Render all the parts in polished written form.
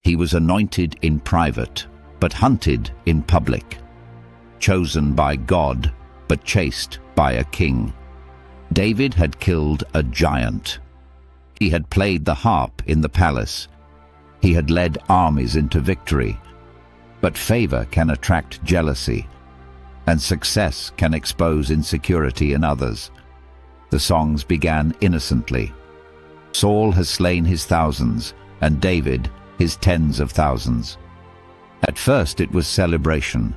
He was anointed in private, but hunted in public. Chosen by God, but chased by a king. David had killed a giant. He had played the harp in the palace. He had led armies into victory. But favor can attract jealousy, and success can expose insecurity in others. The songs began innocently. Saul has slain his thousands, and David his tens of thousands. At first it was celebration.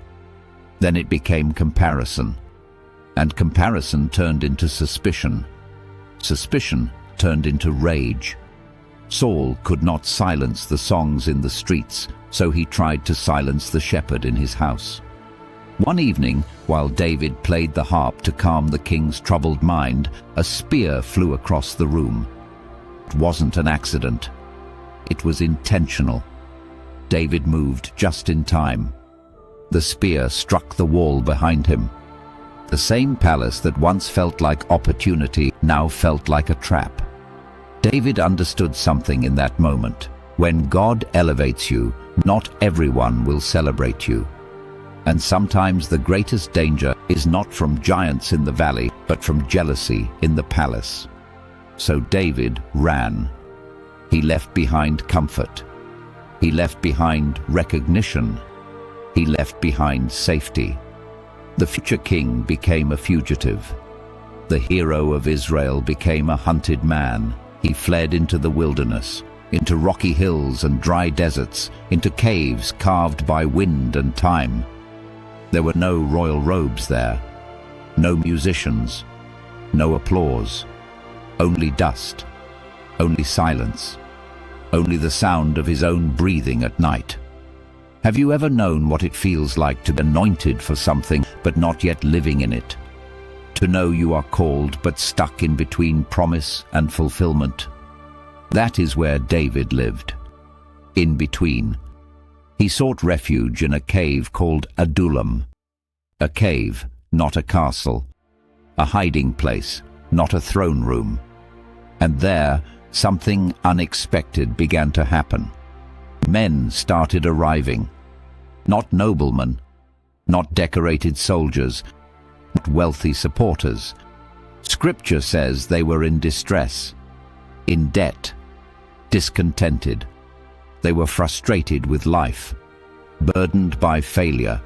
Then it became comparison. And comparison turned into suspicion. Suspicion turned into rage. Saul could not silence the songs in the streets, so he tried to silence the shepherd in his house. One evening, while David played the harp to calm the king's troubled mind, a spear flew across the room. It wasn't an accident. It was intentional. David moved just in time. The spear struck the wall behind him. The same palace that once felt like opportunity now felt like a trap. David understood something in that moment. When God elevates you, not everyone will celebrate you. And sometimes the greatest danger is not from giants in the valley, but from jealousy in the palace. So David ran. He left behind comfort. He left behind recognition. He left behind safety. The future king became a fugitive. The hero of Israel became a hunted man. He fled into the wilderness, into rocky hills and dry deserts, into caves carved by wind and time. There were no royal robes there, no musicians, no applause, only dust, only silence, only the sound of his own breathing at night. Have you ever known what it feels like to be anointed for something but not yet living in it? To know you are called but stuck in between promise and fulfillment? That is where David lived. In between. He sought refuge in a cave called Adullam. A cave, not a castle. A hiding place, not a throne room. And there, something unexpected began to happen. Men started arriving. Not noblemen, not decorated soldiers, not wealthy supporters. Scripture says they were in distress, in debt, discontented. They were frustrated with life, burdened by failure,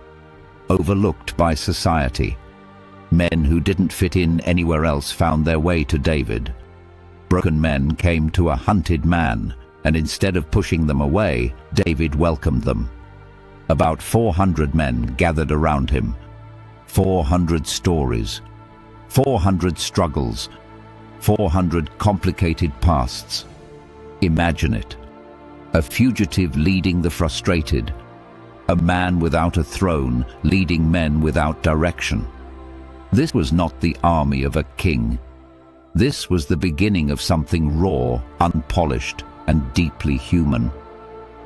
overlooked by society. Men who didn't fit in anywhere else found their way to David. Broken men came to a hunted man, and instead of pushing them away, David welcomed them. About 400 men gathered around him. 400 stories, 400 struggles, 400 complicated pasts. Imagine it. A fugitive leading the frustrated. A man without a throne leading men without direction. This was not the army of a king. This was the beginning of something raw, unpolished, and deeply human.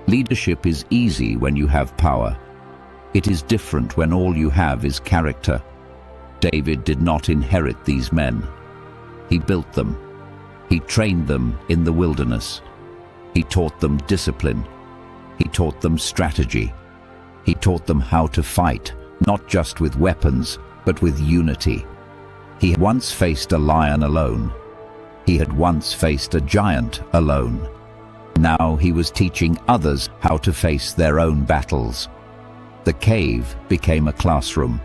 Leadership is easy when you have power. It is different when all you have is character. David did not inherit these men. He built them. He trained them in the wilderness. He taught them discipline. He taught them strategy. He taught them how to fight, not just with weapons, but with unity. He had once faced a lion alone. He had once faced a giant alone. Now he was teaching others how to face their own battles. The cave became a classroom.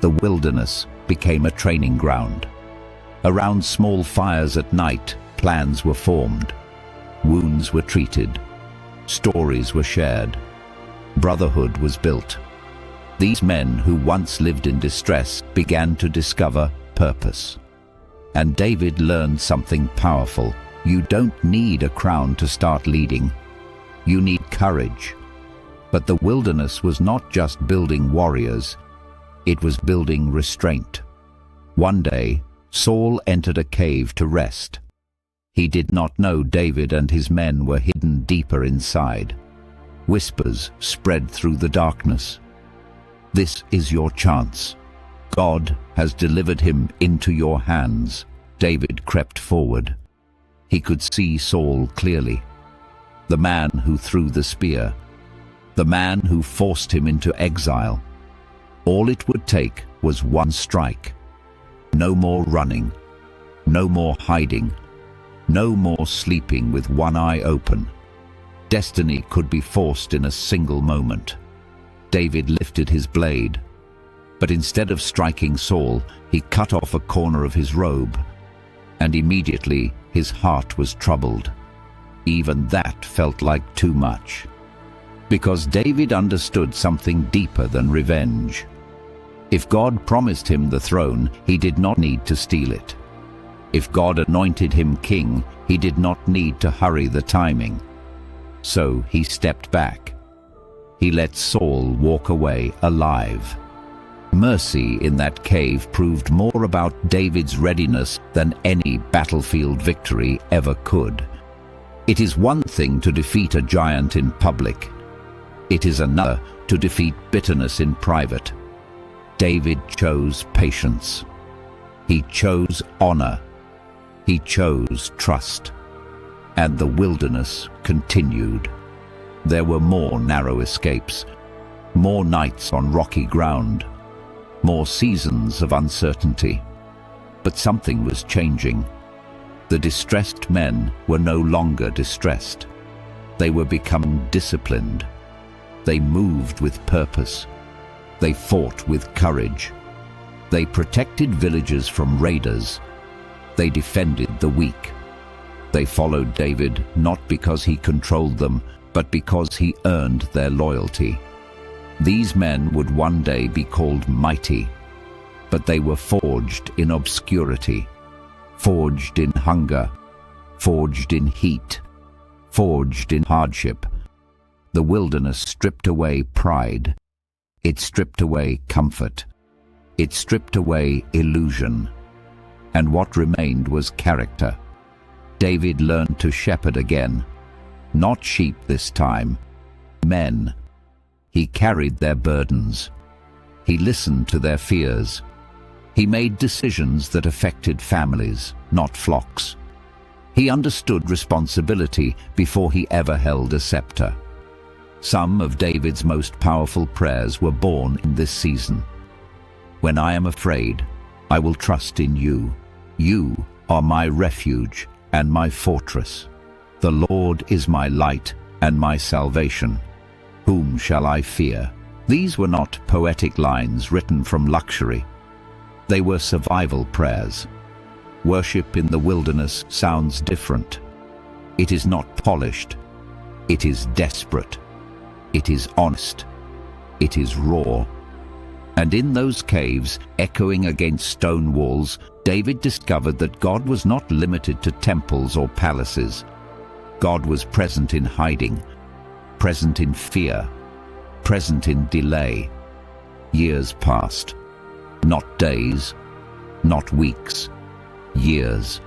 The wilderness became a training ground. Around small fires at night, plans were formed. Wounds were treated. Stories were shared. Brotherhood was built. These men who once lived in distress began to discover purpose. And David learned something powerful. You don't need a crown to start leading. You need courage. But the wilderness was not just building warriors. It was building restraint. One day, Saul entered a cave to rest. He did not know David and his men were hidden deeper inside. Whispers spread through the darkness. This is your chance. God has delivered him into your hands. David crept forward. He could see Saul clearly. the man who threw the spear, the man who forced him into exile. All it would take was one strike. No more running, no more hiding, no more sleeping with one eye open. Destiny could be forced in a single moment. David lifted his blade, but instead of striking Saul, he cut off a corner of his robe, and immediately his heart was troubled. Even that felt like too much, because David understood something deeper than revenge. If God promised him the throne, he did not need to steal it. If God anointed him king, he did not need to hurry the timing. So he stepped back. He let Saul walk away alive. Mercy in that cave proved more about David's readiness than any battlefield victory ever could. It is one thing to defeat a giant in public. It is another to defeat bitterness in private. David chose patience. He chose honor. He chose trust. And the wilderness continued. There were more narrow escapes, more nights on rocky ground, more seasons of uncertainty. But something was changing. The distressed men were no longer distressed. They were becoming disciplined. They moved with purpose. They fought with courage. They protected villages from raiders. They defended the weak. They followed David not because he controlled them, but because he earned their loyalty. These men would one day be called mighty, but they were forged in obscurity, forged in hunger, forged in heat, forged in hardship. The wilderness stripped away pride. It stripped away comfort. It stripped away illusion. And what remained was character. David learned to shepherd again. Not sheep this time, men. He carried their burdens. He listened to their fears. He made decisions that affected families, not flocks. He understood responsibility before he ever held a scepter. Some of David's most powerful prayers were born in this season. When I am afraid, I will trust in you. You are my refuge and my fortress. The Lord is my light and my salvation. Whom shall I fear? These were not poetic lines written from luxury. They were survival prayers. Worship in the wilderness sounds different. It is not polished. It is desperate. It is honest. It is raw. And in those caves, echoing against stone walls, David discovered that God was not limited to temples or palaces. God was present in hiding, present in fear, present in delay. Years passed. Not days, not weeks, years.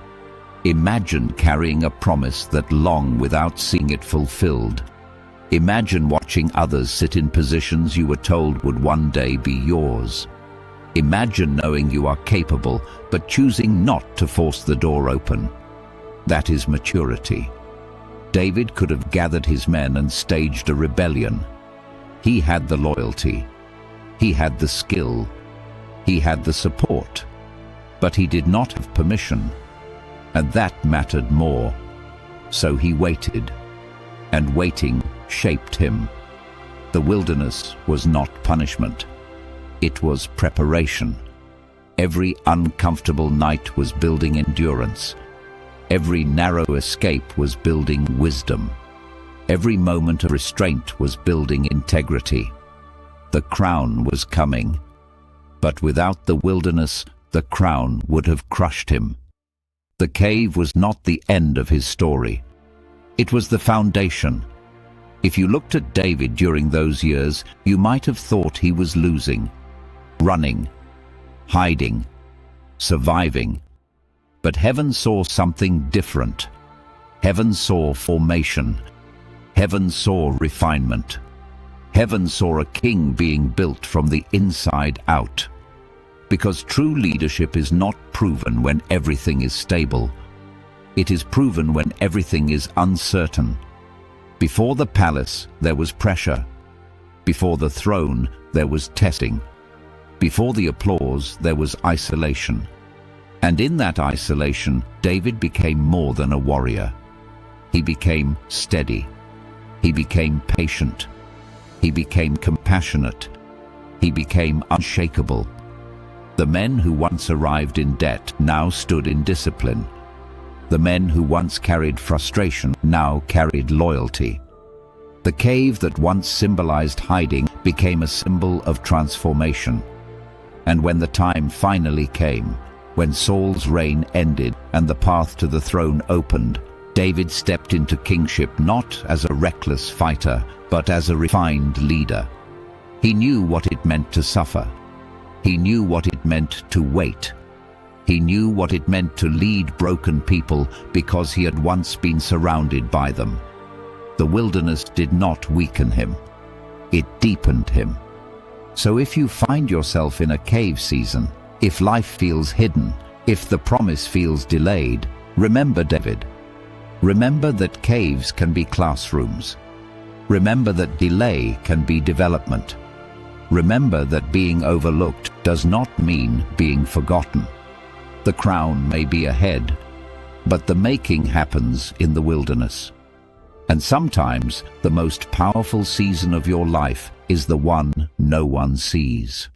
Imagine carrying a promise that long without seeing it fulfilled. Imagine watching others sit in positions you were told would one day be yours. Imagine knowing you are capable, but choosing not to force the door open. That is maturity. David could have gathered his men and staged a rebellion. He had the loyalty. He had the skill. He had the support. But he did not have permission, and that mattered more. So he waited, and waiting shaped him. The wilderness was not punishment. It was preparation. Every uncomfortable night was building endurance. Every narrow escape was building wisdom. Every moment of restraint was building integrity. The crown was coming. But without the wilderness, the crown would have crushed him. The cave was not the end of his story. It was the foundation. If you looked at David during those years, you might have thought he was losing, running, hiding, surviving. But heaven saw something different. Heaven saw formation. Heaven saw refinement. Heaven saw a king being built from the inside out. Because true leadership is not proven when everything is stable. It is proven when everything is uncertain. Before the palace, there was pressure. Before the throne, there was testing. Before the applause, there was isolation. And in that isolation, David became more than a warrior. He became steady. He became patient. He became compassionate. He became unshakable. The men who once arrived in debt now stood in discipline. The men who once carried frustration now carried loyalty. The cave that once symbolized hiding became a symbol of transformation. And when the time finally came, when Saul's reign ended and the path to the throne opened, David stepped into kingship not as a reckless fighter, but as a refined leader. He knew what it meant to suffer. He knew what it meant to wait. He knew what it meant to lead broken people because he had once been surrounded by them. The wilderness did not weaken him. It deepened him. So if you find yourself in a cave season, if life feels hidden, if the promise feels delayed, remember David. Remember that caves can be classrooms. Remember that delay can be development. Remember that being overlooked does not mean being forgotten. The crown may be ahead, but the making happens in the wilderness. And sometimes the most powerful season of your life is the one no one sees.